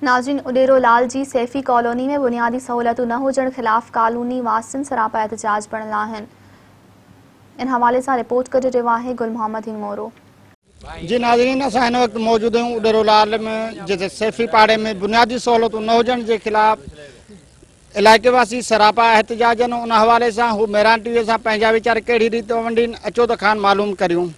नाज़रीन, उॾेरो लाल जी सैफी कॉलोनी में बुनियादी सहूलियतूं न हुजण खिलाफ़ कानूनी वासिन सरापा एहतजाज पिणु आहिनि। इन हवाले सां रिपोर्ट करे रहियो आहे गुल मोहम्मद हिंगोरो। जी नाज़रीन, असां हिन वक़्तु मौजूद आहियूं उॾेरो लाल में, जिते सैफी पाड़े में बुनियादी सहूलियतूं न हुजण जे ख़िलाफ़ इलाइक़े वासी सरापा एहतजाज आहिनि। उन हवाले सां हू मेरान टीवीअ सां पंहिंजा वीचार कहिड़ी रीति वंडीनि अचो त खान मालूम करियूं।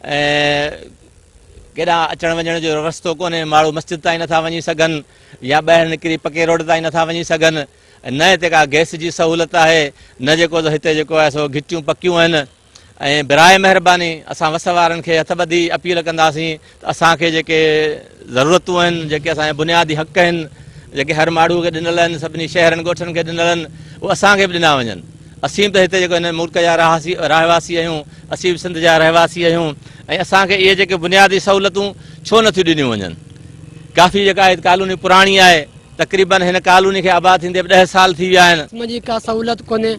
केॾांहुं अचण वञण जो रस्तो कोन्हे, माण्हू मस्जिद ताईं नथा वञी सघनि या ॿाहिरि निकिरी पके रोड ताईं नथा वञी सघनि। न हिते का गैस जी सहूलियत आहे, न जेको हिते जेको आहे सो घिटियूं पकियूं आहिनि। ऐं बिराए महिरबानी असां वस वारनि खे हथ ॿधी अपील कंदासीं त असांखे जेके ज़रूरतूं आहिनि, जेके असांजा बुनियादी हक़ आहिनि, जेके हर माण्हू खे ॾिनल आहिनि, सभिनी शहरनि ॻोठनि खे ॾिनल आहिनि, उहे असांखे बि ॾिना वञनि। असीं बि त हिते जेको हिन मुल्क जा रहवासी आहियूं, असीं बि सिंध जा रहवासी आहियूं, ऐं असांखे इहे जेके बुनियादी सहूलियतूं छो नथियूं ॾिनियूं वञनि। काफ़ी जेका आहे कॉलोनी पुराणी आहे, तक़रीबन हिन कॉलोनी खे आबाद थींदे 10 साल थी विया आहिनि। मुंहिंजी का सहूलियत कोन्हे,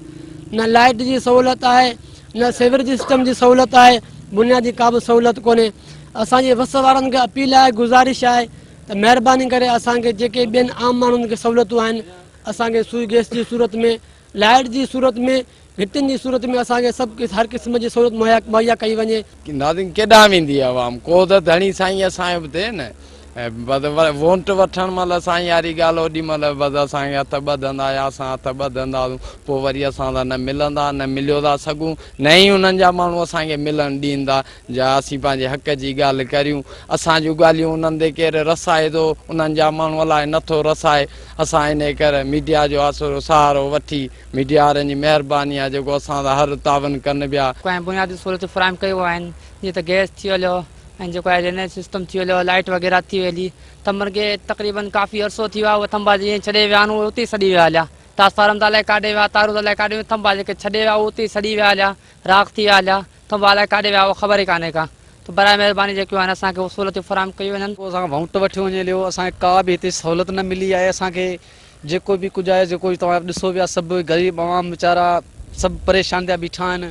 न लाइट जी सहूलियत आहे, न सेवर जी सिस्टम जी सहूलियत आहे, बुनियादी का बि सहूलियत कोन्हे। असांजे वस वारनि खे अपील आहे, गुज़ारिश आहे त महिरबानी करे असांखे जेके ॿियनि आम माण्हुनि खे सहूलियतूं आहिनि, असांखे सुई गैस जी सूरत में, लाइट जी सूरत में, घिटियुनि जी सूरत में असांखे सभु हर क़िस्म जी सहूलियत मुहैया कई वञे। नाज़रीन, केॾांहुं वेंदी आहे आवाम, को त धणी साईं असांजो बि थिए न। वोट वठण महिल साईं यारी ॻाल्हि ओॾी महिल बसि असांखे हथ ॿधंदा या असां हथ ॿधंदासीं, पोइ वरी असां सां न मिलंदा, न मिलियो था सघूं, न ई उन्हनि जा माण्हू असांखे मिलणु ॾींदा जा असीं पंहिंजे हक़ जी ॻाल्हि करियूं। असांजूं ॻाल्हियूं उन्हनि ते केरु रसाए थो, उन्हनि जा माण्हू अलाए नथो रसाए। असां इन करे मीडिया जो आसरो सहारो वठी, मीडिया वारनि जी महिरबानी आहे जेको असां सां हर तावन कनि पिया। बुनियादी सहूलियतूं फ़राहम कयूं आहिनि, जीअं त गैस थी हलियो ऐं जेको आहे ड्रेनेज सिस्टम थी हलियो, लाइट वग़ैरह थी वेली। थंभनि खे तक़रीबन काफ़ी अर्सो थी वियो आहे, उहे थंभा जीअं छॾे विया आहिनि उहे उते ई सड़ी विया हलिया। ट्रांसफार्म त अलाए काॾे विया, तारूं त अलाए काॾे विया, थंभा जेके छॾे विया उहे उते ई सड़ी विया हलिया, राख थी विया हलिया। थंभा अलाए काॾे विया उहो ख़बर ई कान्हे का। त बराए महिरबानी जेकियूं आहिनि असांखे उहे सहूलियतूं फ़राहम कयूं वञनि। पोइ असांखे वोट वठी वञे लियो, असांखे का बि हिते सहूलियत न मिली आहे। असांखे जेको बि कुझु आहे, जेको तव्हां ॾिसो पिया, सभु ग़रीब आवाम वीचारा सभु परेशान थिया बीठा आहिनि।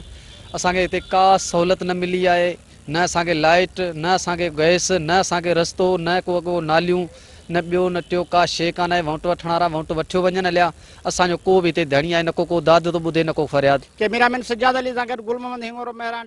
असांखे हिते का सहूलियत न मिली आहे, न असांखे लाइट, न असांखे गैस, न असांखे रस्तो, न को नालियूं, न ॿियो न टियों का शइ कान आहे। वोट वठण वारा वोट वठियो वञनि हलिया, असांजो को बि हिते धणी आहे, न को दाद थो ॿुधे, न को फरियाद। कैमरामैन सज्जाद अली सां गॾु गुल मोहम्मद हिंगोरो, मेहरान।